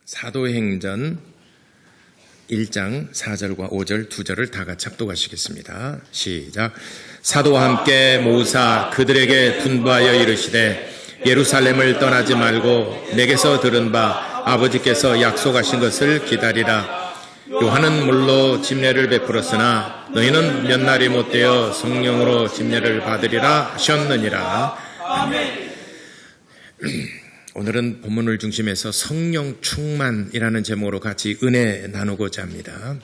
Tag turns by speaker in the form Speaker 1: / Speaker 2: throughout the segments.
Speaker 1: 사도행전 1장 4절과 5절 2절을 다 같이 합독하시겠습니다. 시작. 사도와 함께 모으사 그들에게 분부하여 이르시되 예루살렘을 떠나지 말고 내게서 들은 바 아버지께서 약속하신 것을 기다리라. 요한은 물로 집례를 베풀었으나 너희는 몇 날이 못되어 성령으로 집례를 받으리라 하셨느니라. 아멘. 오늘은 본문을 중심해서 성령 충만이라는 제목으로 같이 은혜 나누고자 합니다.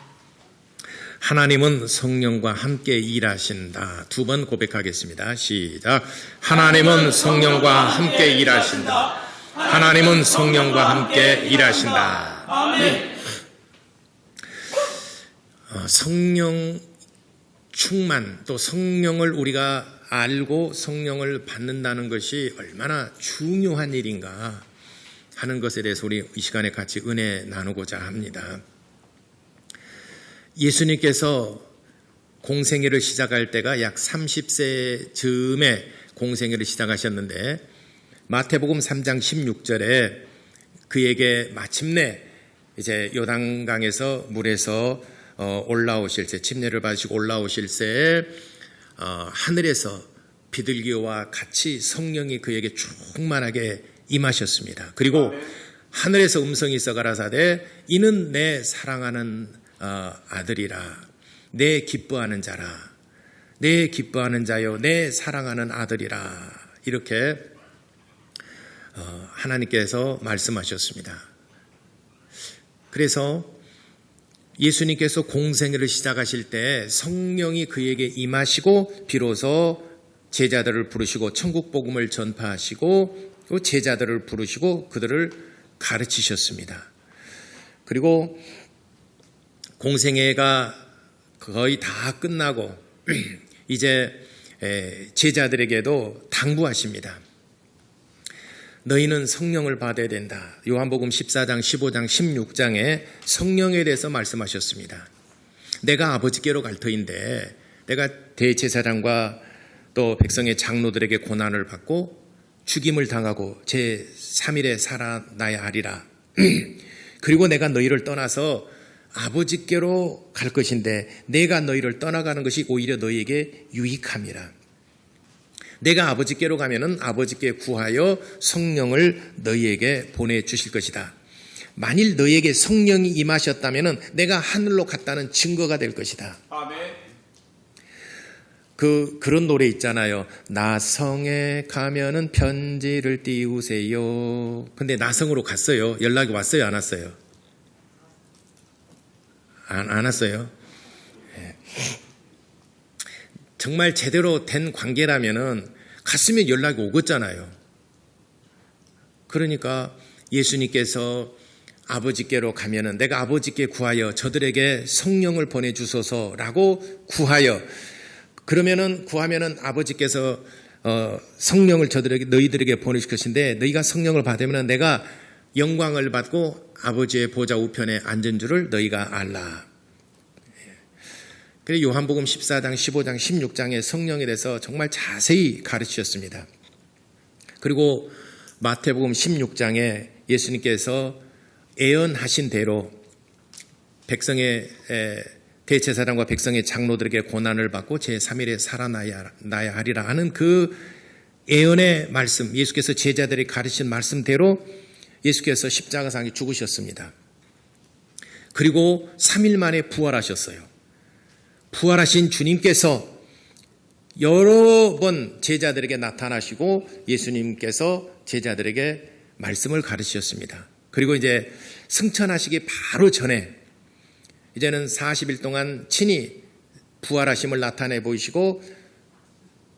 Speaker 1: 하나님은 성령과 함께 일하신다. 두 번 고백하겠습니다. 시작. 하나님은 성령과 함께 일하신다. 하나님은 성령과 함께 일하신다. 아멘. 성령 충만, 또 성령을 우리가 알고 성령을 받는다는 것이 얼마나 중요한 일인가 하는 것에 대해서 우리 이 시간에 같이 은혜 나누고자 합니다. 예수님께서 공생애를 시작할 때가 약 30세 즈음에 공생애를 시작하셨는데 마태복음 3장 16절에 그에게 마침내 이제 요단강에서 물에서 올라오실 때, 침례를 받으시고 올라오실 때에 하늘에서 비둘기와 같이 성령이 그에게 충만하게 임하셨습니다. 그리고 하늘에서 음성이 있어 가라사대 이는 내 사랑하는 아들이라, 내 기뻐하는 자라, 내 기뻐하는 자요, 내 사랑하는 아들이라, 이렇게 하나님께서 말씀하셨습니다. 그래서 예수님께서 공생애를 시작하실 때 성령이 그에게 임하시고 비로소 제자들을 부르시고 천국 복음을 전파하시고 또 제자들을 부르시고 그들을 가르치셨습니다. 그리고 공생애가 거의 다 끝나고 이제 제자들에게도 당부하십니다. 너희는 성령을 받아야 된다. 요한복음 14장, 15장, 16장에 성령에 대해서 말씀하셨습니다. 내가 아버지께로 갈 터인데 내가 대제사장과 또 백성의 장로들에게 고난을 받고 죽임을 당하고 제3일에 살아나야 하리라. 그리고 내가 너희를 떠나서 아버지께로 갈 것인데 내가 너희를 떠나가는 것이 오히려 너희에게 유익함이라. 내가 아버지께로 가면은 아버지께 구하여 성령을 너희에게 보내주실 것이다. 만일 너희에게 성령이 임하셨다면은 내가 하늘로 갔다는 증거가 될 것이다. 아멘. 그런 노래 있잖아요. 나성에 가면은 편지를 띄우세요. 근데 나성으로 갔어요. 연락이 왔어요? 안 왔어요? 안 왔어요? 네. 정말 제대로 된 관계라면은 갔으면 연락이 오겠잖아요. 그러니까 예수님께서 아버지께로 가면은 내가 아버지께 구하여 저들에게 성령을 보내주소서라고 구하여, 그러면은 구하면은 아버지께서 성령을 너희들에게 보내실 것인데 너희가 성령을 받으면 내가 영광을 받고 아버지의 보좌 우편에 앉은 줄을 너희가 알라. 그래서 요한복음 14장, 15장, 16장의 성령에 대해서 정말 자세히 가르치셨습니다. 그리고 마태복음 16장에 예수님께서 예언하신 대로 백성의 대제사장과 백성의 장로들에게 고난을 받고 제3일에 살아나야 하리라 하는 그 예언의 말씀, 예수께서 제자들이 가르친 말씀대로 예수께서 십자가상에 죽으셨습니다. 그리고 3일 만에 부활하셨어요. 부활하신 주님께서 여러 번 제자들에게 나타나시고 예수님께서 제자들에게 말씀을 가르치셨습니다. 그리고 이제 승천하시기 바로 전에 이제는 40일 동안 친히 부활하심을 나타내 보이시고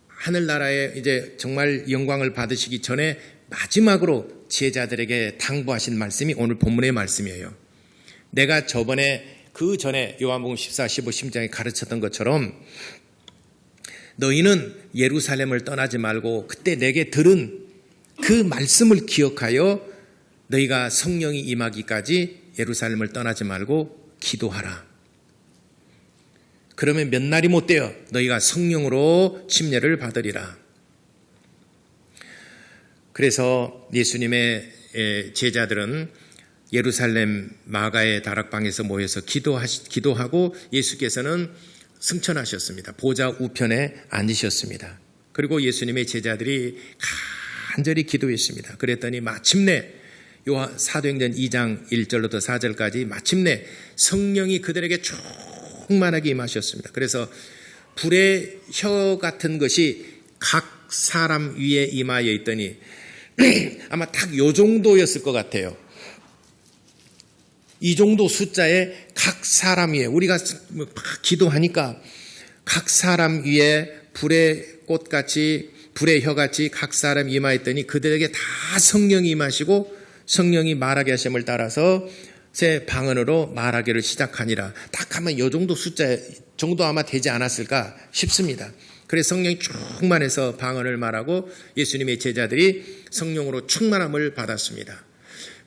Speaker 1: 하늘나라에 이제 정말 영광을 받으시기 전에 마지막으로 제자들에게 당부하신 말씀이 오늘 본문의 말씀이에요. 내가 저번에 그 전에 요한복음 14, 15, 16장에 가르쳤던 것처럼 너희는 예루살렘을 떠나지 말고 그때 내게 들은 그 말씀을 기억하여 너희가 성령이 임하기까지 예루살렘을 떠나지 말고 기도하라. 그러면 몇 날이 못되어 너희가 성령으로 침례를 받으리라. 그래서 예수님의 제자들은 예루살렘 마가의 다락방에서 모여서 기도하고 예수께서는 승천하셨습니다. 보좌 우편에 앉으셨습니다. 그리고 예수님의 제자들이 간절히 기도했습니다. 그랬더니 마침내 사도행전 2장 1절부터 4절까지 마침내 성령이 그들에게 충만하게 임하셨습니다. 그래서 불의 혀 같은 것이 각 사람 위에 임하여 있더니 아마 딱 요 정도였을 것 같아요. 이 정도 숫자의 각 사람 위에, 우리가 기도하니까 각 사람 위에 불의 꽃같이, 불의 혀같이 각 사람 임하였더니 그들에게 다 성령이 임하시고 성령이 말하게 하심을 따라서 새 방언으로 말하기를 시작하니라. 딱 하면 이 정도 숫자 정도 아마 되지 않았을까 싶습니다. 그래서 성령이 충만해서 방언을 말하고 예수님의 제자들이 성령으로 충만함을 받았습니다.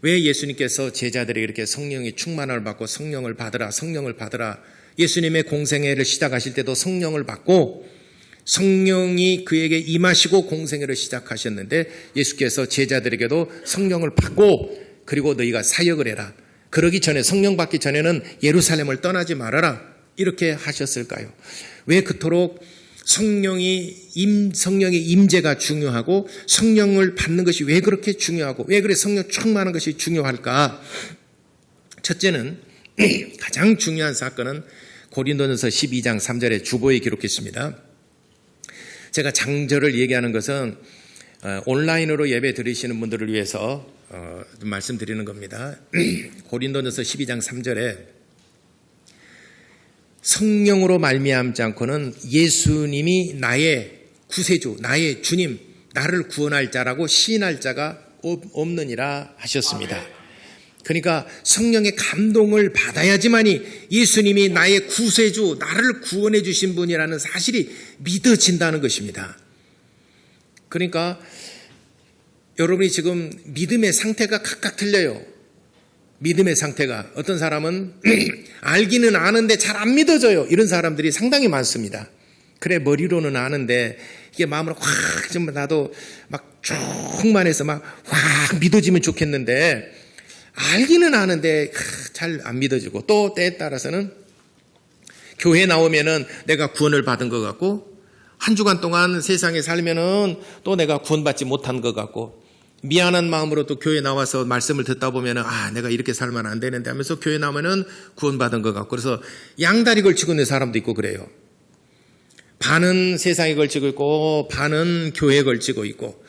Speaker 1: 왜 예수님께서 제자들에게 이렇게 성령이 충만함을 받고 성령을 받으라, 성령을 받으라. 예수님의 공생애를 시작하실 때도 성령을 받고 성령이 그에게 임하시고 공생애를 시작하셨는데 예수께서 제자들에게도 성령을 받고 그리고 너희가 사역을 해라. 그러기 전에, 성령 받기 전에는 예루살렘을 떠나지 말아라. 이렇게 하셨을까요? 왜 그토록 성령의 임재가 중요하고 성령을 받는 것이 왜 그렇게 중요하고 왜 그래 성령 충만한 것이 중요할까? 첫째는 가장 중요한 사건은 고린도전서 12장 3절에 주보에 기록했습니다. 제가 장절을 얘기하는 것은 온라인으로 예배 드리시는 분들을 위해서 말씀드리는 겁니다. 고린도전서 12장 3절에 성령으로 말미암지 않고는 예수님이 나의 구세주, 나의 주님, 나를 구원할 자라고 시인할 자가 없느니라 하셨습니다. 그러니까 성령의 감동을 받아야지만이 예수님이 나의 구세주, 나를 구원해 주신 분이라는 사실이 믿어진다는 것입니다. 그러니까 여러분이 지금 믿음의 상태가 각각 틀려요. 믿음의 상태가. 어떤 사람은 알기는 아는데 잘 안 믿어져요. 이런 사람들이 상당히 많습니다. 그래, 머리로는 아는데 이게 마음으로 확 좀 나도 막 충만해서 막 확 믿어지면 좋겠는데 알기는 아는데 잘 안 믿어지고, 또 때에 따라서는 교회 나오면은 내가 구원을 받은 것 같고 한 주간 동안 세상에 살면은 또 내가 구원받지 못한 것 같고 미안한 마음으로 또 교회 나와서 말씀을 듣다 보면은 내가 이렇게 살면 안 되는데 하면서 교회 나오면은 구원받은 것 같고, 그래서 양다리 걸치고 있는 사람도 있고 그래요. 반은 세상에 걸치고 있고 반은 교회에 걸치고 있고,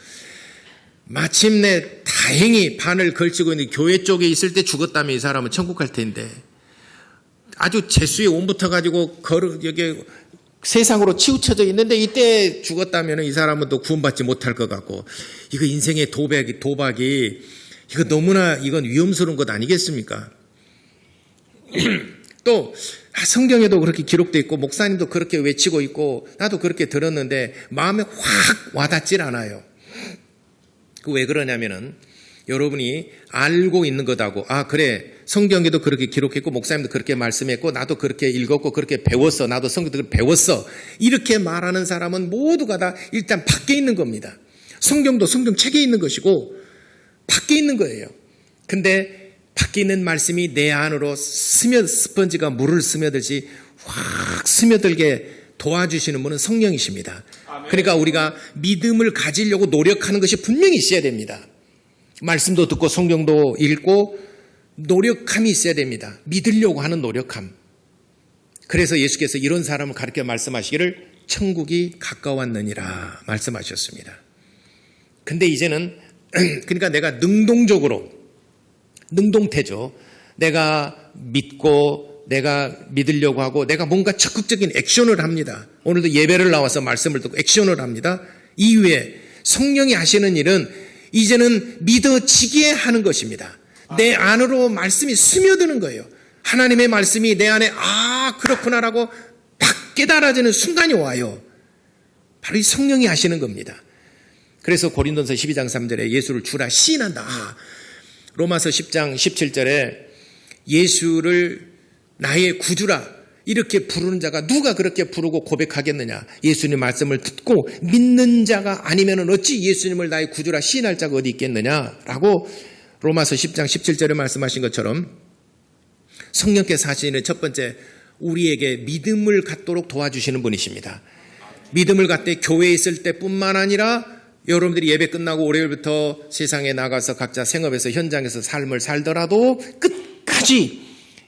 Speaker 1: 마침내 다행히 반을 걸치고 있는 교회 쪽에 있을 때 죽었다면 이 사람은 천국 갈 텐데 아주 재수에 온붙어가지고 여기 세상으로 치우쳐져 있는데 이때 죽었다면 이 사람은 또 구원받지 못할 것 같고, 이거 인생의 도박이 이거 너무나 이건 위험스러운 것 아니겠습니까? 또 성경에도 그렇게 기록되어 있고 목사님도 그렇게 외치고 있고 나도 그렇게 들었는데 마음에 확 와닿질 않아요. 왜 그러냐면은 여러분이 알고 있는 것하고 그래 성경에도 그렇게 기록했고 목사님도 그렇게 말씀했고 나도 그렇게 읽었고 그렇게 배웠어, 나도 성경도 배웠어, 이렇게 말하는 사람은 모두가 다 일단 밖에 있는 겁니다. 성경도 성경책에 있는 것이고 밖에 있는 거예요. 근데 밖에 있는 말씀이 내 안으로 스펀지가 물을 스며들지 확 스며들게 도와주시는 분은 성령이십니다. 그러니까 우리가 믿음을 가지려고 노력하는 것이 분명히 있어야 됩니다. 말씀도 듣고 성경도 읽고 노력함이 있어야 됩니다. 믿으려고 하는 노력함. 그래서 예수께서 이런 사람을 가르쳐 말씀하시기를 천국이 가까웠느니라 말씀하셨습니다. 근데 이제는 그러니까 내가 능동태죠. 내가 믿고 내가 믿으려고 하고 내가 뭔가 적극적인 액션을 합니다. 오늘도 예배를 나와서 말씀을 듣고 액션을 합니다. 이후에 성령이 하시는 일은 이제는 믿어지게 하는 것입니다. 내 안으로 말씀이 스며드는 거예요. 하나님의 말씀이 내 안에 그렇구나라고 딱 깨달아지는 순간이 와요. 바로 이 성령이 하시는 겁니다. 그래서 고린도전서 12장 3절에 예수를 주라 시인한다. 로마서 10장 17절에 예수를 나의 구주라 이렇게 부르는 자가 누가 그렇게 부르고 고백하겠느냐. 예수님 말씀을 듣고 믿는 자가 아니면 어찌 예수님을 나의 구주라 시인할 자가 어디 있겠느냐라고 로마서 10장 17절에 말씀하신 것처럼 성령께서 하시는 첫 번째, 우리에게 믿음을 갖도록 도와주시는 분이십니다. 믿음을 갖되 교회에 있을 때뿐만 아니라 여러분들이 예배 끝나고 월요일부터 세상에 나가서 각자 생업에서 현장에서 삶을 살더라도 끝까지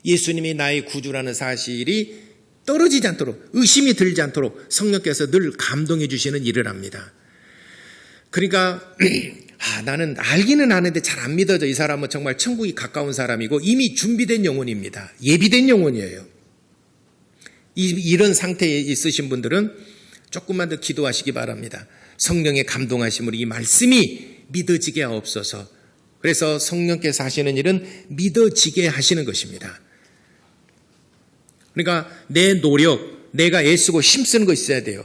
Speaker 1: 예수님이 나의 구주라는 사실이 떨어지지 않도록, 의심이 들지 않도록 성령께서 늘 감동해 주시는 일을 합니다. 그러니까 나는 알기는 아는데 잘 안 믿어져. 이 사람은 정말 천국이 가까운 사람이고 이미 준비된 영혼입니다. 예비된 영혼이에요. 이런 상태에 있으신 분들은 조금만 더 기도하시기 바랍니다. 성령의 감동하심으로 이 말씀이 믿어지게 하옵소서. 그래서 성령께서 하시는 일은 믿어지게 하시는 것입니다. 그러니까 내 노력, 내가 애쓰고 힘쓰는 거 있어야 돼요.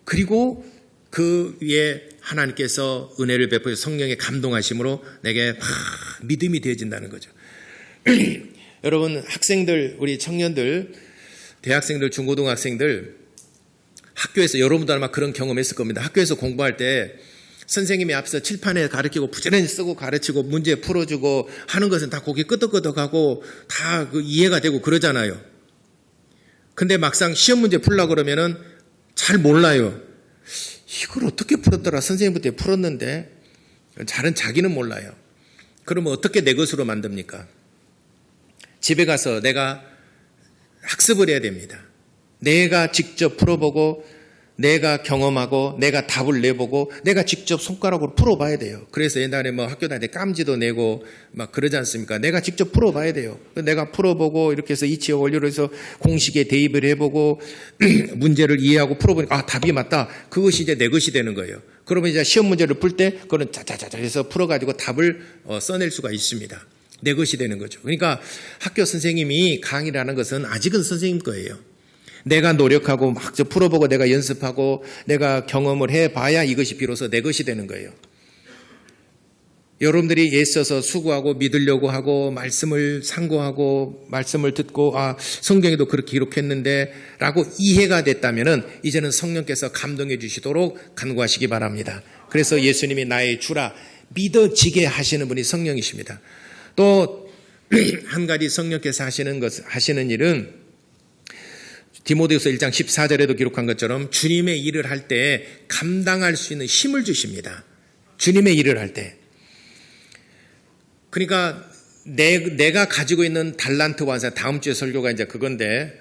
Speaker 1: 그리고 그 위에 하나님께서 은혜를 베푸어 성령의 감동하심으로 내게 믿음이 되어진다는 거죠. 여러분, 학생들, 우리 청년들, 대학생들, 중고등학생들, 학교에서 여러분도 아마 그런 경험했을 겁니다. 학교에서 공부할 때 선생님이 앞서 칠판에 가르치고 부지런히 쓰고 가르치고 문제 풀어주고 하는 것은 다 고개 끄덕끄덕하고 다 이해가 되고 그러잖아요. 근데 막상 시험 문제 풀려고 그러면은 잘 몰라요. 이걸 어떻게 풀었더라? 선생님부터 풀었는데 잘은 자기는 몰라요. 그러면 어떻게 내 것으로 만듭니까? 집에 가서 내가 학습을 해야 됩니다. 내가 직접 풀어보고 내가 경험하고 내가 답을 내보고 내가 직접 손가락으로 풀어봐야 돼요. 그래서 옛날에 뭐 학교 다닐 때 깜지도 내고 막 그러지 않습니까? 내가 직접 풀어봐야 돼요. 내가 풀어보고 이렇게 해서 이치와 원리로 해서 공식에 대입을 해보고 문제를 이해하고 풀어보니까 답이 맞다. 그것이 이제 내 것이 되는 거예요. 그러면 이제 시험 문제를 풀 때 그거는 자자자자 해서 풀어가지고 답을 써낼 수가 있습니다. 내 것이 되는 거죠. 그러니까 학교 선생님이 강의를 하는 것은 아직은 선생님 거예요. 내가 노력하고 막 풀어보고 내가 연습하고 내가 경험을 해봐야 이것이 비로소 내 것이 되는 거예요. 여러분들이 애써서 수고하고 믿으려고 하고 말씀을 상고하고 말씀을 듣고 성경에도 그렇게 기록했는데 라고 이해가 됐다면 이제는 성령께서 감동해 주시도록 간구하시기 바랍니다. 그래서 예수님이 나의 주라 믿어지게 하시는 분이 성령이십니다. 또 한 가지 성령께서 하시는 일은 디모데후서 1장 14절에도 기록한 것처럼 주님의 일을 할 때 감당할 수 있는 힘을 주십니다. 주님의 일을 할 때. 그러니까 내가 가지고 있는 달란트와 은사, 다음 주에 설교가 이제 그건데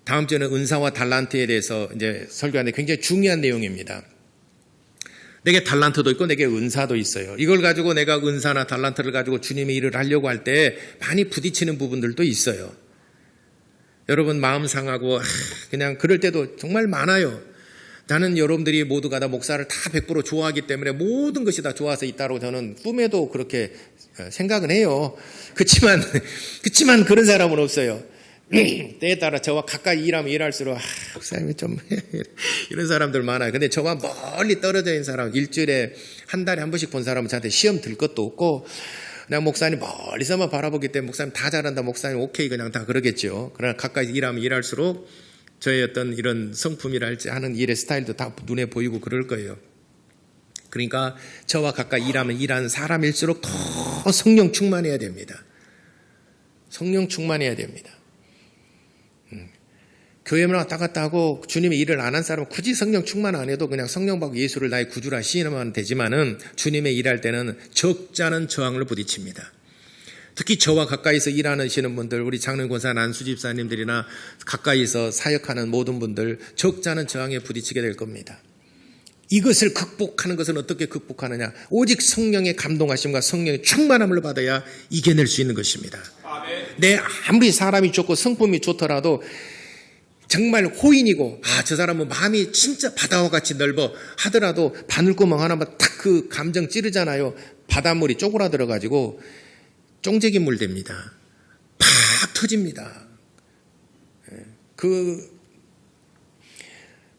Speaker 1: 다음 주에는 은사와 달란트에 대해서 이제 설교하는데 굉장히 중요한 내용입니다. 내게 달란트도 있고 내게 은사도 있어요. 이걸 가지고 내가 은사나 달란트를 가지고 주님의 일을 하려고 할 때 많이 부딪히는 부분들도 있어요. 여러분 마음 상하고 그냥 그럴 때도 정말 많아요. 나는 여러분들이 모두가 다 목사를 다 100% 좋아하기 때문에 모든 것이 다 좋아서 있다고 저는 꿈에도 그렇게 생각은 해요. 그렇지만 그런 사람은 없어요. 때에 따라 저와 가까이 일하면 일할수록 목사님이 좀 이런 사람들 많아요. 근데 저와 멀리 떨어져 있는 사람, 일주일에 한 달에 한 번씩 본 사람은 저한테 시험 들 것도 없고 그냥 목사님 멀리서만 바라보기 때문에 목사님 다 잘한다, 목사님 오케이 그냥 다 그러겠죠. 그러나 가까이 일하면 일할수록 저의 어떤 이런 성품이랄지 하는 일의 스타일도 다 눈에 보이고 그럴 거예요. 그러니까 저와 가까이 일하면 일하는 사람일수록 더 성령 충만해야 됩니다. 성령 충만해야 됩니다. 교회만 왔다 갔다 하고 주님의 일을 안 한 사람은 굳이 성령 충만 안 해도 그냥 성령 받고 예수를 나의 구주라 시인하면 되지만은 주님의 일할 때는 적잖은 저항을 부딪힙니다. 특히 저와 가까이서 일하시는 분들, 우리 장로님 권사 난수 집사님들이나 가까이서 사역하는 모든 분들 적잖은 저항에 부딪히게 될 겁니다. 이것을 극복하는 것은 어떻게 극복하느냐? 오직 성령의 감동하심과 성령의 충만함을 받아야 이겨낼 수 있는 것입니다. 내 아무리 사람이 좋고 성품이 좋더라도 정말 호인이고 저 사람은 마음이 진짜 바다와 같이 넓어 하더라도 바늘구멍 하나만 탁 그 감정 찌르잖아요. 바닷물이 쪼그라들어 가지고 쫑재기 물 됩니다. 팍 터집니다.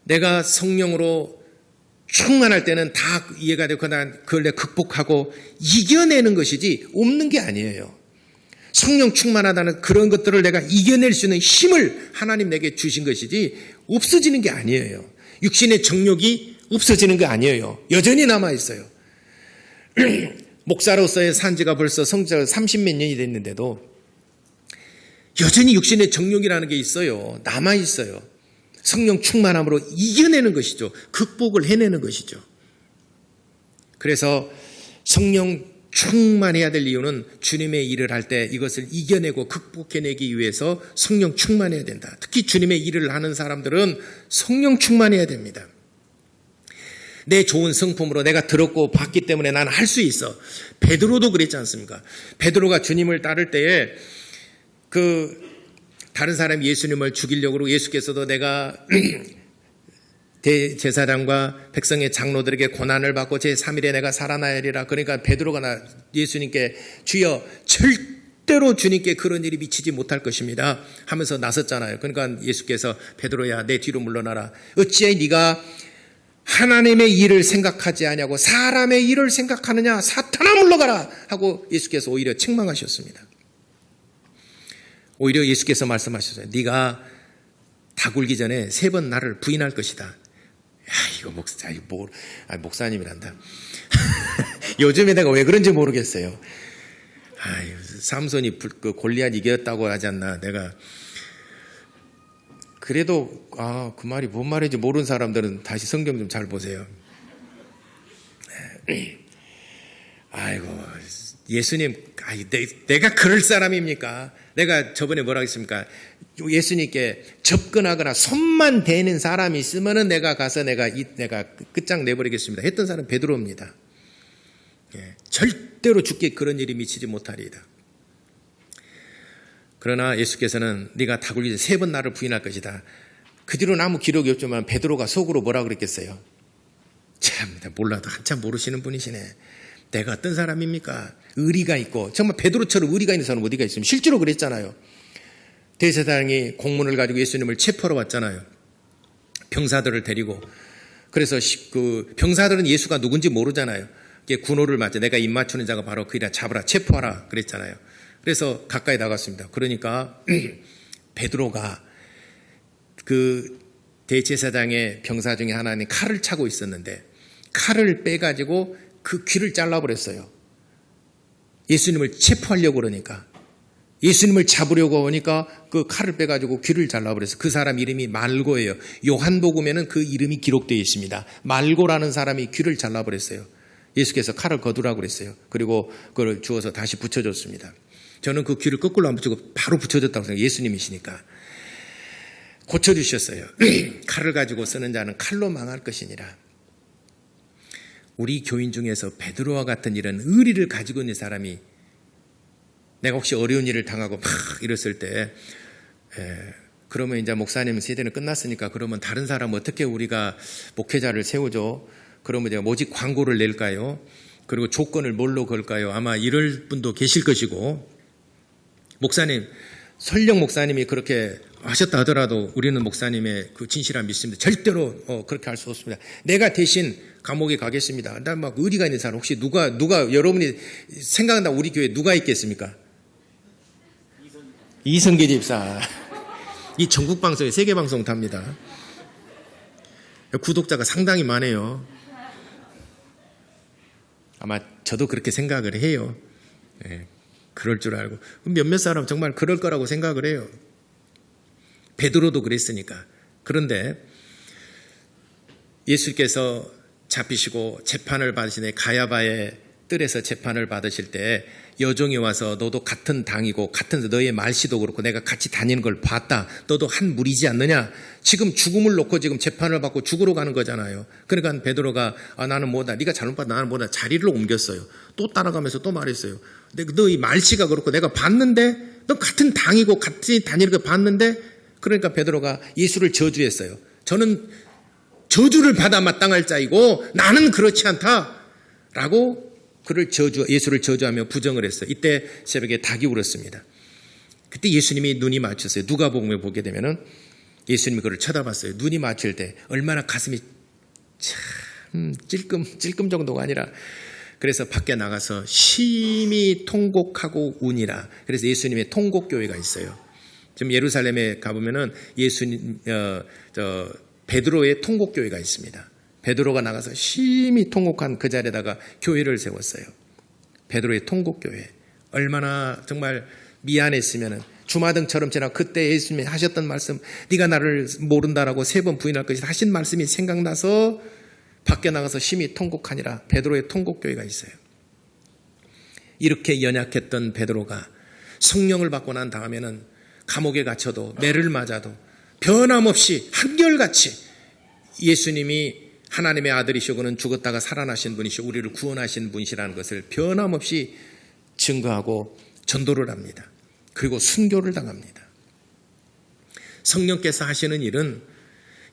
Speaker 1: 내가 성령으로 충만할 때는 다 이해가 되고 그걸 내가 극복하고 이겨내는 것이지 없는 게 아니에요. 성령 충만하다는 그런 것들을 내가 이겨낼 수 있는 힘을 하나님 내게 주신 것이지 없어지는 게 아니에요. 육신의 정욕이 없어지는 게 아니에요. 여전히 남아있어요. 목사로서의 산지가 벌써 성지가 30몇 년이 됐는데도 여전히 육신의 정욕이라는 게 있어요. 남아있어요. 성령 충만함으로 이겨내는 것이죠. 극복을 해내는 것이죠. 그래서 성령 충만해야 될 이유는 주님의 일을 할 때 이것을 이겨내고 극복해내기 위해서 성령 충만해야 된다. 특히 주님의 일을 하는 사람들은 성령 충만해야 됩니다. 내 좋은 성품으로 내가 들었고 봤기 때문에 나는 할 수 있어. 베드로도 그랬지 않습니까? 베드로가 주님을 따를 때에 다른 사람이 예수님을 죽이려고 그러고 예수께서도 내가 대제사장과 백성의 장로들에게 고난을 받고 제3일에 내가 살아나리라. 그러니까 베드로가 예수님께 주여 절대로 주님께 그런 일이 미치지 못할 것입니다 하면서 나섰잖아요. 그러니까 예수께서 베드로야 내 뒤로 물러나라. 어찌해 네가 하나님의 일을 생각하지 아니하고 사람의 일을 생각하느냐. 사탄아 물러가라 하고 예수께서 오히려 책망하셨습니다. 오히려 예수께서 말씀하셨어요. 네가 다 굴기 전에 3번 나를 부인할 것이다. 이거 목사님이란다. 요즘에 내가 왜 그런지 모르겠어요. 삼손이 골리앗 이겼다고 하지 않나. 내가 그래도 그 말이 뭔 말인지 모르는 사람들은 다시 성경 좀 잘 보세요. 아이고 예수님 내가 그럴 사람입니까? 내가 저번에 뭐라고 했습니까? 예수님께 접근하거나 손만 대는 사람이 있으면은 내가 가서 내가 끝장 내버리겠습니다 했던 사람은 베드로입니다. 절대로 주께 그런 일이 미치지 못하리이다. 그러나 예수께서는 네가 다 굴기 전에 3번 나를 부인할 것이다. 그 뒤로 아무 기록이 없지만 베드로가 속으로 뭐라 그랬겠어요? 참 몰라도 한참 모르시는 분이시네. 내가 어떤 사람입니까? 의리가 있고 정말 베드로처럼 의리가 있는 사람은 어디가 있습니까? 실제로 그랬잖아요. 대제사장이 공문을 가지고 예수님을 체포하러 왔잖아요. 병사들을 데리고. 그래서 병사들은 예수가 누군지 모르잖아요. 군호를 맞자 내가 입 맞추는 자가 바로 그이라 잡으라 체포하라 그랬잖아요. 그래서 가까이 나갔습니다. 그러니까 베드로가 그 대제사장의 병사 중에 하나는 칼을 차고 있었는데 칼을 빼가지고 그 귀를 잘라버렸어요. 예수님을 체포하려고 그러니까 예수님을 잡으려고 하니까 그 칼을 빼가지고 귀를 잘라버렸어요. 그 사람 이름이 말고예요. 요한복음에는 그 이름이 기록되어 있습니다. 말고라는 사람이 귀를 잘라버렸어요. 예수께서 칼을 거두라고 그랬어요. 그리고 그걸 주워서 다시 붙여줬습니다. 저는 그 귀를 거꾸로 안 붙이고 바로 붙여줬다고 생각해요. 예수님이시니까. 고쳐주셨어요. 칼을 가지고 쓰는 자는 칼로 망할 것이니라. 우리 교인 중에서 베드로와 같은 이런 의리를 가지고 있는 사람이 내가 혹시 어려운 일을 당하고 막 이랬을 때 그러면 이제 목사님 세대는 끝났으니까 그러면 다른 사람 어떻게 우리가 목회자를 세우죠? 그러면 제가 모집 광고를 낼까요? 그리고 조건을 뭘로 걸까요? 아마 이럴 분도 계실 것이고 목사님 설령 목사님이 그렇게 하셨다 하더라도 우리는 목사님의 그 진실함 믿습니다. 절대로 그렇게 할 수 없습니다. 내가 대신 감옥에 가겠습니다. 난 막 의리가 있는 사람 혹시 누가 여러분이 생각나 우리 교회에 누가 있겠습니까? 이성계 집사. 이 전국 방송에 세계 방송 답니다. 구독자가 상당히 많아요. 아마 저도 그렇게 생각을 해요. 그럴 줄 알고 몇몇 사람 정말 그럴 거라고 생각을 해요. 베드로도 그랬으니까. 그런데 예수께서 잡히시고 재판을 받으시네 가야바의 뜰에서 재판을 받으실 때 여종이 와서 너도 같은 당이고 같은 너의 말씨도 그렇고 내가 같이 다니는 걸 봤다. 너도 한 무리지 않느냐. 지금 죽음을 놓고 지금 재판을 받고 죽으러 가는 거잖아요. 그러니까 베드로가 나는 뭐다. 네가 잘못 봤다. 나는 뭐다. 자리를 옮겼어요. 또 따라가면서 또 말했어요. 너 이 말씨가 그렇고 내가 봤는데 너 같은 당이고 같이 다니는 걸 봤는데 그러니까 베드로가 예수를 저주했어요. 저는 저주를 받아 마땅할 자이고 나는 그렇지 않다라고 예수를 저주하며 부정을 했어요. 이때 새벽에 닭이 울었습니다. 그때 예수님이 눈이 맞췄어요. 누가복음에 보게 되면은 예수님이 그를 쳐다봤어요. 눈이 맞출 때 얼마나 가슴이 참 찔끔 정도가 아니라 그래서 밖에 나가서 심히 통곡하고 우니라. 그래서 예수님의 통곡교회가 있어요. 지금 예루살렘에 가보면은 베드로의 통곡교회가 있습니다. 베드로가 나가서 심히 통곡한 그 자리에다가 교회를 세웠어요. 베드로의 통곡교회. 얼마나 정말 미안했으면은 주마등처럼 지나 그때 예수님이 하셨던 말씀, 네가 나를 모른다라고 3번 부인할 것이다 하신 말씀이 생각나서 밖에 나가서 심히 통곡하니라. 베드로의 통곡교회가 있어요. 이렇게 연약했던 베드로가 성령을 받고 난 다음에는 감옥에 갇혀도 매를 맞아도 변함없이 한결같이 예수님이 하나님의 아들이시고 그는 죽었다가 살아나신 분이시고 우리를 구원하신 분이시라는 것을 변함없이 증거하고 전도를 합니다. 그리고 순교를 당합니다. 성령께서 하시는 일은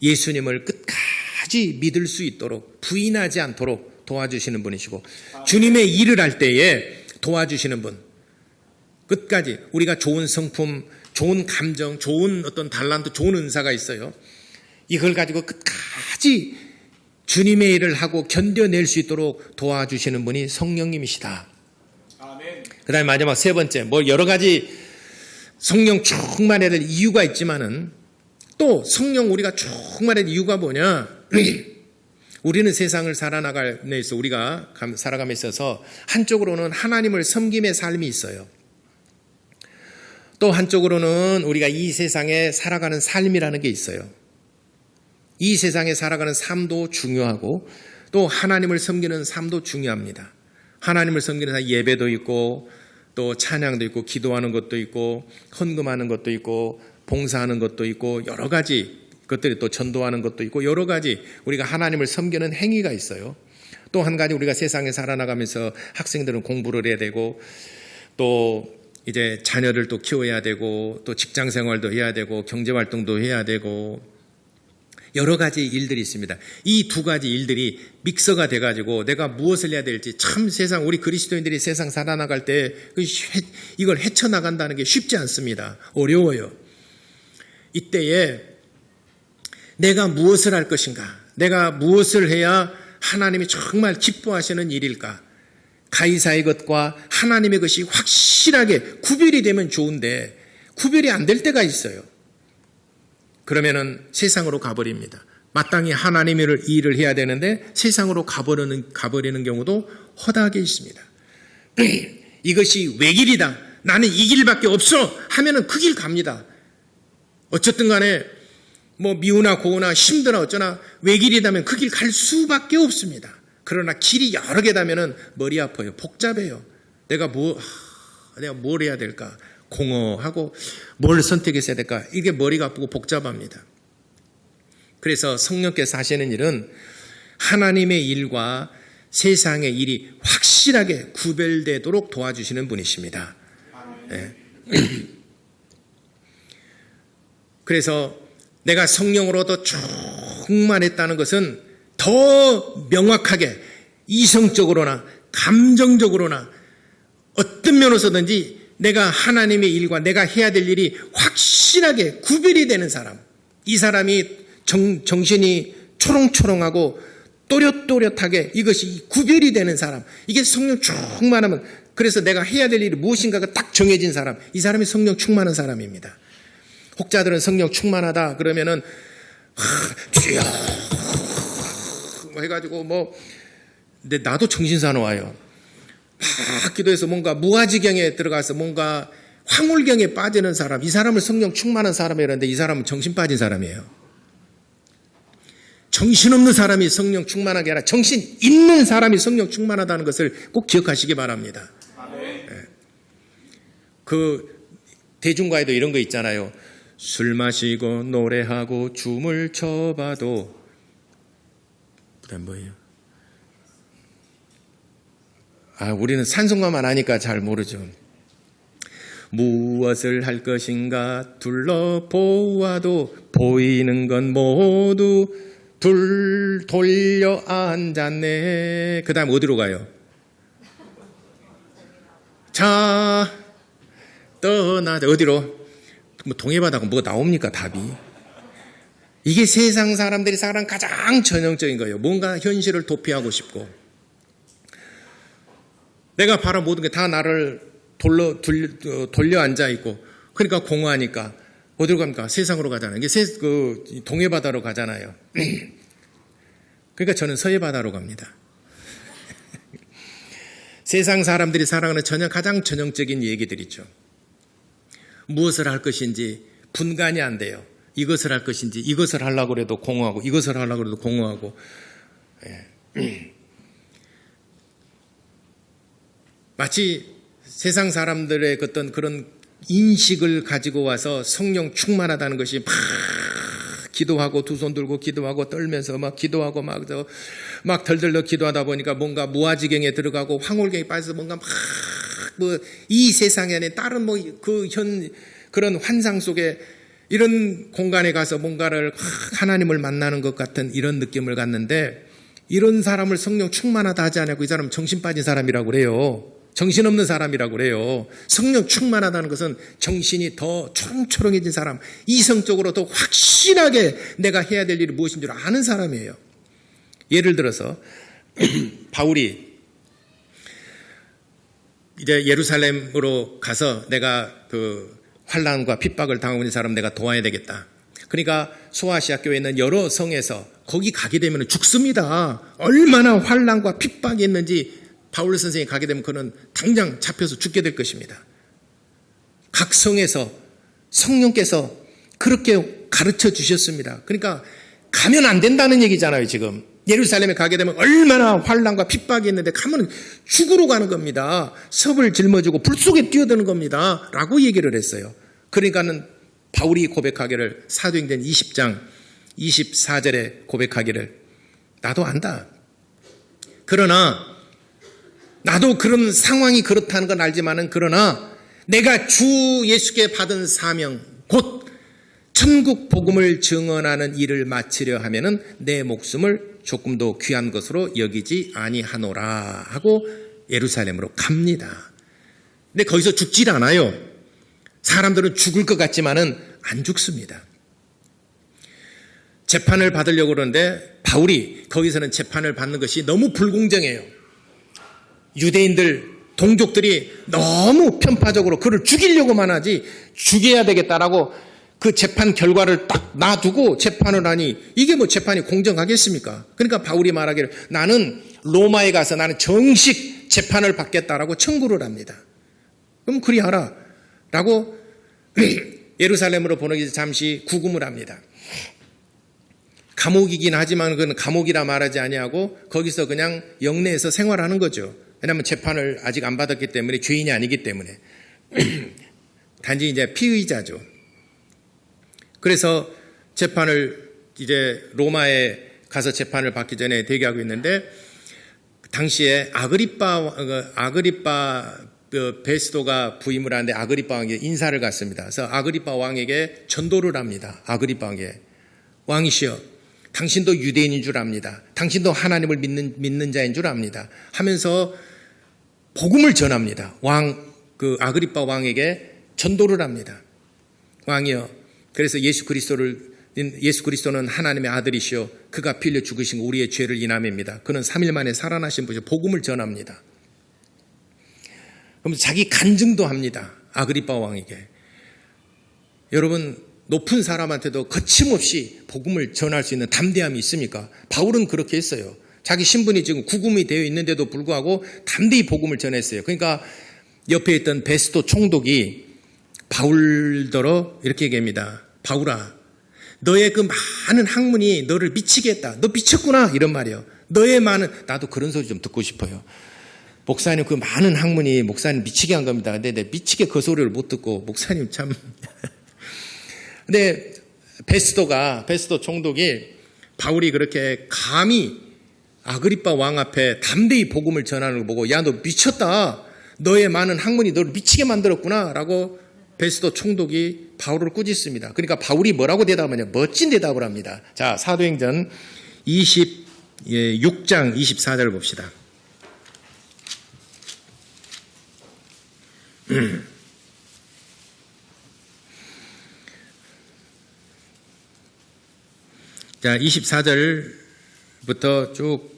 Speaker 1: 예수님을 끝까지 믿을 수 있도록 부인하지 않도록 도와주시는 분이시고 주님의 일을 할 때에 도와주시는 분, 끝까지 우리가 좋은 성품, 좋은 감정, 좋은 어떤 달란트, 좋은 은사가 있어요. 이걸 가지고 끝까지 주님의 일을 하고 견뎌낼 수 있도록 도와주시는 분이 성령님이시다. 그 다음에 마지막 3번째, 뭐 여러 가지 성령 충만해야 될 이유가 있지만은 또 성령 우리가 충만해야 될 이유가 뭐냐? 우리는 세상을 살아나가면서 있어 우리가 살아감에 있어서 한쪽으로는 하나님을 섬김의 삶이 있어요. 또 한쪽으로는 우리가 이 세상에 살아가는 삶이라는 게 있어요. 이 세상에 살아가는 삶도 중요하고 또 하나님을 섬기는 삶도 중요합니다. 하나님을 섬기는 삶 예배도 있고 또 찬양도 있고 기도하는 것도 있고 헌금하는 것도 있고 봉사하는 것도 있고 여러 가지 것들이 또 전도하는 것도 있고 여러 가지 우리가 하나님을 섬기는 행위가 있어요. 또 한 가지 우리가 세상에 살아나가면서 학생들은 공부를 해야 되고 또 이제 자녀를 또 키워야 되고 또 직장 생활도 해야 되고 경제 활동도 해야 되고 여러 가지 일들이 있습니다. 이 2가지 일들이 믹서가 돼가지고 내가 무엇을 해야 될지 참 세상 우리 그리스도인들이 세상 살아나갈 때 이걸 헤쳐나간다는 게 쉽지 않습니다. 어려워요. 이때에 내가 무엇을 할 것인가? 내가 무엇을 해야 하나님이 정말 기뻐하시는 일일까? 가이사의 것과 하나님의 것이 확실하게 구별이 되면 좋은데 구별이 안 될 때가 있어요. 그러면은 세상으로 가버립니다. 마땅히 하나님의 일을 해야 되는데 세상으로 가버리는 경우도 허다하게 있습니다. 이것이 외길이다. 나는 이 길밖에 없어 하면은 그 길 갑니다. 어쨌든 간에 뭐 미우나 고우나 힘드나 어쩌나 외길이다면 그 길 갈 수밖에 없습니다. 그러나 길이 여러 개다면은 머리 아파요. 복잡해요. 내가 뭘 해야 될까? 공허하고 뭘 선택했어야 될까? 이게 머리가 아프고 복잡합니다. 그래서 성령께서 하시는 일은 하나님의 일과 세상의 일이 확실하게 구별되도록 도와주시는 분이십니다. 네. 그래서 내가 성령으로도 충만했다는 것은 더 명확하게 이성적으로나 감정적으로나 어떤 면에서든지 내가 하나님의 일과 내가 해야 될 일이 확실하게 구별이 되는 사람, 이 사람이 정신이 초롱초롱하고 또렷또렷하게 이것이 구별이 되는 사람, 이게 성령 충만하면 그래서 내가 해야 될 일이 무엇인가가 딱 정해진 사람, 이 사람이 성령 충만한 사람입니다. 혹자들은 성령 충만하다 그러면은 주여 해가지고 근데 나도 정신사나워요. 막 기도해서 뭔가 무아지경에 들어가서 뭔가 황홀경에 빠지는 사람, 이 사람을 성령 충만한 사람이라는데 이 사람은 정신 빠진 사람이에요. 정신없는 사람이 성령 충만하게 아니라 정신 있는 사람이 성령 충만하다는 것을 꼭 기억하시기 바랍니다. 네. 그 대중가에도 이런 거 있잖아요. 술 마시고 노래하고 춤을 춰봐도 그다음 뭐예요? 우리는 산송가만 하니까 잘 모르죠. 무엇을 할 것인가 둘러보아도 보이는 건 모두 돌려 앉았네. 그 다음 어디로 가요? 자, 떠나자. 어디로? 뭐 동해바다가 뭐가 나옵니까? 답이. 이게 세상 사람들이 살아가는 가장 전형적인 거예요. 뭔가 현실을 도피하고 싶고 내가 바란 모든 게 다 나를 돌려 앉아있고 그러니까 공허하니까 어디로 갑니까? 세상으로 가잖아요. 이게 동해바다로 가잖아요. 그러니까 저는 서해바다로 갑니다. 세상 사람들이 살아가는 가장 전형적인 얘기들이죠. 무엇을 할 것인지 분간이 안 돼요. 이것을 할 것인지 이것을 하려고 해도 공허하고 이것을 하려고 해도 공허하고. 마치 세상 사람들의 어떤 그런 인식을 가지고 와서 성령 충만하다는 것이 막 기도하고 두 손 들고 기도하고 떨면서 막 기도하고 막 덜덜덜 기도하다 보니까 뭔가 무아지경에 들어가고 황홀경에 빠져서 뭔가 막 뭐 이 세상에 안에 다른 뭐 그런 환상 속에 이런 공간에 가서 뭔가를 하나님을 만나는 것 같은 이런 느낌을 갖는데, 이런 사람을 성령 충만하다 하지 않고 이 사람은 정신 빠진 사람이라고 그래요. 정신없는 사람이라고 그래요. 성령 충만하다는 것은 정신이 더 초롱초롱해진 사람, 이성적으로 더 확실하게 내가 해야 될 일이 무엇인 줄 아는 사람이에요. 예를 들어서 바울이 이제 예루살렘으로 가서 내가 그 환난과 핍박을 당하고 있는 사람 내가 도와야 되겠다. 그러니까 소아시아 교회에 있는 여러 성에서 거기 가게 되면 죽습니다. 얼마나 환난과 핍박이 있는지 바울 선생이 가게 되면 그는 당장 잡혀서 죽게 될 것입니다. 각 성에서 성령께서 그렇게 가르쳐 주셨습니다. 그러니까 가면 안 된다는 얘기잖아요. 지금 예루살렘에 가게 되면 얼마나 환난과 핍박이 있는데 가면 죽으러 가는 겁니다. 섭을 짊어지고 불 속에 뛰어드는 겁니다. 라고 얘기를 했어요. 그러니까는 바울이 고백하기를, 사도행전 20장 24절에 고백하기를, 나도 안다. 그러나 나도 그런 상황이 그렇다는 건 알지만은, 그러나 내가 주 예수께 받은 사명, 곧 천국 복음을 증언하는 일을 마치려 하면은 내 목숨을 조금도 귀한 것으로 여기지 아니하노라 하고 예루살렘으로 갑니다. 근데 거기서 죽질 않아요. 사람들은 죽을 것 같지만은 안 죽습니다. 재판을 받으려고 그러는데 바울이 거기서는 재판을 받는 것이 너무 불공정해요. 유대인들, 동족들이 너무 편파적으로 그를 죽이려고만 하지 죽여야 되겠다라고 그 재판 결과를 딱 놔두고 재판을 하니 이게 뭐 재판이 공정하겠습니까? 그러니까 바울이 말하기를, 나는 로마에 가서 나는 정식 재판을 받겠다라고 청구를 합니다. 그럼 그리 하라 라고 예루살렘으로 보내기 잠시 구금을 합니다. 감옥이긴 하지만 그건 감옥이라 말하지 아니하고 거기서 그냥 영내에서 생활하는 거죠. 왜냐하면 재판을 아직 안 받았기 때문에, 죄인이 아니기 때문에. 단지 이제 피의자죠. 그래서 재판을 이제 로마에 가서 재판을 받기 전에 대기하고 있는데, 당시에 아그리빠 베스도가 부임을 하는데 아그리빠 왕에게 인사를 갔습니다. 그래서 아그리빠 왕에게 전도를 합니다. 아그리빠 왕에게, 왕이시여, 당신도 유대인인 줄 압니다. 당신도 하나님을 믿는 자인 줄 압니다. 하면서 복음을 전합니다. 아그리빠 왕에게 전도를 합니다. 왕이여, 그래서 예수 그리스도는 하나님의 아들이시오. 그가 피 흘려 죽으신 우리의 죄를 인함입니다. 그는 3일 만에 살아나신 분이시오. 복음을 전합니다. 그럼 자기 간증도 합니다. 아그리빠 왕에게. 여러분, 높은 사람한테도 거침없이 복음을 전할 수 있는 담대함이 있습니까? 바울은 그렇게 했어요. 자기 신분이 지금 구금이 되어 있는데도 불구하고 담대히 복음을 전했어요. 그러니까 옆에 있던 베스도 총독이 바울더러 이렇게 얘기합니다. 바울아, 너의 그 많은 학문이 너를 미치게 했다. 너 미쳤구나. 이런 말이에요. 너의 많은, 나도 그런 소리 좀 듣고 싶어요. 목사님 그 많은 학문이 목사님 미치게 한 겁니다. 근데 내 미치게 그 소리를 못 듣고, 목사님 참. 근데 베스도 총독이 바울이 그렇게 감히 아그리빠 왕 앞에 담대히 복음을 전하는 걸 보고, 야, 너 미쳤다. 너의 많은 학문이 너를 미치게 만들었구나. 라고 베스도 총독이 바울을 꾸짖습니다. 그러니까 바울이 뭐라고 대답하냐? 멋진 대답을 합니다. 자, 사도행전 26장 24절을 봅시다. 자, 24절부터 쭉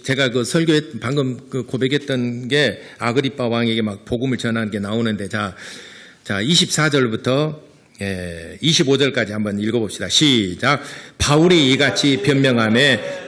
Speaker 1: 제가 그 설교에 방금 그 고백했던 게 아그리빠 왕에게 막 복음을 전하는 게 나오는데, 자 24절부터 25절까지 한번 읽어봅시다. 시작. 바울이 이같이 변명하며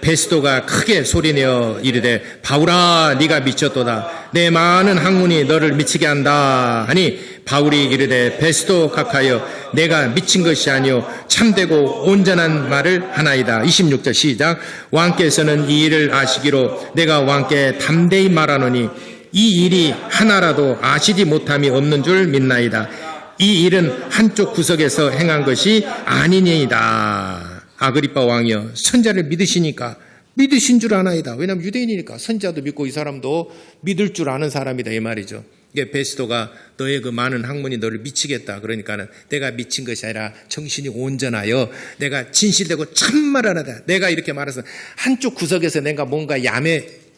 Speaker 1: 베스도가 크게 소리내어 이르되 바울아 네가 미쳤도다. 내 많은 학문이 너를 미치게 한다 하니 바울이 이르되 베스도 각하여 내가 미친 것이 아니요 참되고 온전한 말을 하나이다. 26절 시작. 왕께서는 이 일을 아시기로 내가 왕께 담대히 말하노니 이 일이 하나라도 아시지 못함이 없는 줄 믿나이다. 이 일은 한쪽 구석에서 행한 것이 아니니이다. 아그리빠 왕이여 선자를 믿으시니까 믿으신 줄 아나이다. 왜냐하면 유대인이니까 선자도 믿고 이 사람도 믿을 줄 아는 사람이다 이 말이죠. 이게 베스도가 너의 그 많은 학문이 너를 미치겠다. 그러니까는 내가 미친 것이 아니라 정신이 온전하여 내가 진실되고 참말을 하다. 내가 이렇게 말해서 한쪽 구석에서 내가 뭔가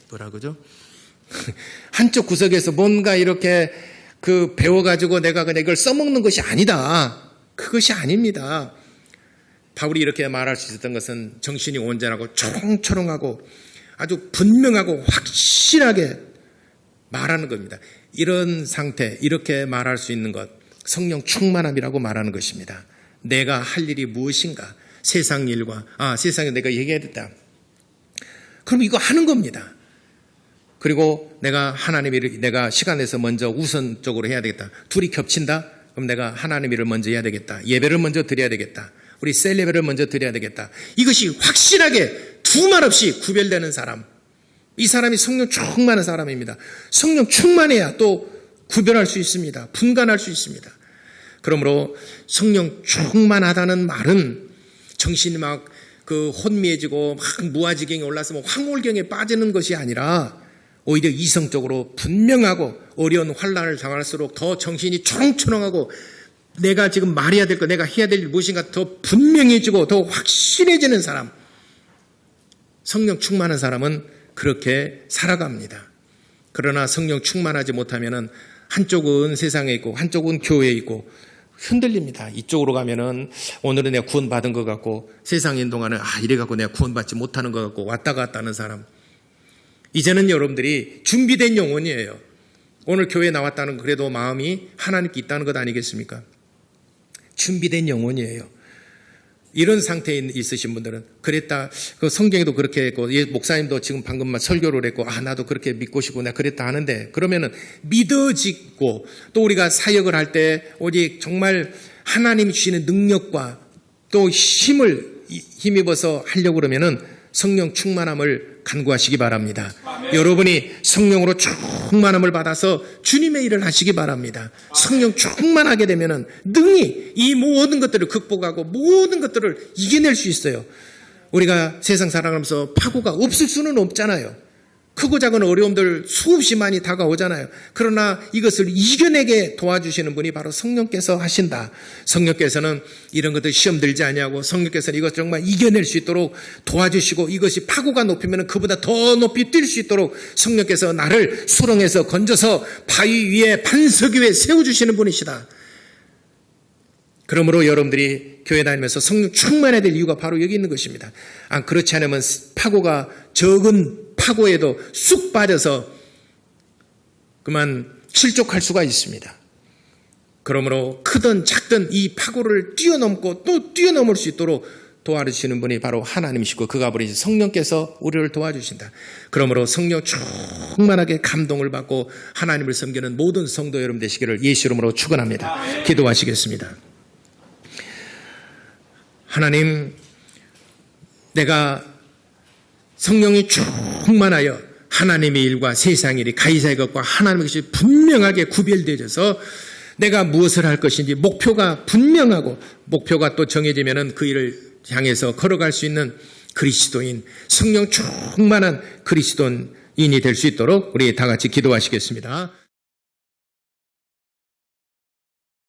Speaker 1: 뭐라 그러죠? 한쪽 구석에서 뭔가 이렇게 배워가지고 내가 그냥 이걸 써먹는 것이 아니다. 그것이 아닙니다. 바울이 이렇게 말할 수 있었던 것은 정신이 온전하고 초롱초롱하고 아주 분명하고 확실하게 말하는 겁니다. 이런 상태, 이렇게 말할 수 있는 것, 성령 충만함이라고 말하는 것입니다. 내가 할 일이 무엇인가? 세상 일과, 세상에 내가 얘기해야 됐다. 그럼 이거 하는 겁니다. 그리고 내가 내가 시간 내서 먼저 우선적으로 해야 되겠다. 둘이 겹친다? 그럼 내가 하나님 일을 먼저 해야 되겠다. 예배를 먼저 드려야 되겠다. 우리 셀 예배를 먼저 드려야 되겠다. 이것이 확실하게 두말 없이 구별되는 사람. 이 사람이 성령 충만한 사람입니다. 성령 충만해야 또 구별할 수 있습니다. 분간할 수 있습니다. 그러므로 성령 충만하다는 말은 정신이 막 혼미해지고 막 무아지경에 올라서면 황홀경에 빠지는 것이 아니라 오히려 이성적으로 분명하고 어려운 환난을 당할수록 더 정신이 초롱초롱하고 내가 지금 말해야 될 것, 내가 해야 될 일 무엇인가 더 분명해지고 더 확실해지는 사람. 성령 충만한 사람은 그렇게 살아갑니다. 그러나 성령 충만하지 못하면은 한쪽은 세상에 있고 한쪽은 교회에 있고 흔들립니다. 이쪽으로 가면은 오늘은 내가 구원받은 것 같고 세상에 있는 동안은 이래갖고 내가 구원받지 못하는 것 같고 왔다 갔다 하는 사람. 이제는 여러분들이 준비된 영혼이에요. 오늘 교회에 나왔다는 그래도 마음이 하나님께 있다는 것 아니겠습니까? 준비된 영혼이에요. 이런 상태에 있으신 분들은 그랬다. 성경에도 그렇게 했고 목사님도 지금 방금만 설교를 했고 나도 그렇게 믿고 싶고 내가 그랬다 하는데 그러면은 믿어지고 또 우리가 사역을 할 때 오직 정말 하나님이 주시는 능력과 또 힘입어서 하려고 그러면은 성령 충만함을 간구하시기 바랍니다. 여러분이 성령으로 충만함을 받아서 주님의 일을 하시기 바랍니다. 성령 충만하게 되면은 능히 이 모든 것들을 극복하고 모든 것들을 이겨낼 수 있어요. 우리가 세상 살아가면서 파고가 없을 수는 없잖아요. 크고 작은 어려움들 수없이 많이 다가오잖아요. 그러나 이것을 이겨내게 도와주시는 분이 바로 성령께서 하신다. 성령께서는 이런 것들 시험 들지 아니하고 성령께서는 이것 정말 이겨낼 수 있도록 도와주시고 이것이 파고가 높이면 그보다 더 높이 뛸 수 있도록 성령께서 나를 수렁에서 건져서 바위 위에 반석 위에 세워주시는 분이시다. 그러므로 여러분들이 교회 다니면서 성령 충만해야 될 이유가 바로 여기 있는 것입니다. 그렇지 않으면 파고가 적은 파고에도 쑥 빠져서 그만 실족할 수가 있습니다. 그러므로 크든 작든 이 파고를 뛰어넘고 또 뛰어넘을 수 있도록 도와주시는 분이 바로 하나님이시고 그가 버리신 성령께서 우리를 도와주신다. 그러므로 성령 충만하게 감동을 받고 하나님을 섬기는 모든 성도 여러분 되시기를 예수 이름으로 축원합니다. 기도하시겠습니다. 하나님, 내가 성령이 충만하여 하나님의 일과 세상 일이 가이사의 것과 하나님의 것이 분명하게 구별되어져서 내가 무엇을 할 것인지 목표가 분명하고 목표가 또 정해지면은 그 일을 향해서 걸어갈 수 있는 그리스도인, 성령 충만한 그리스도인이 될 수 있도록 우리 다 같이 기도하시겠습니다.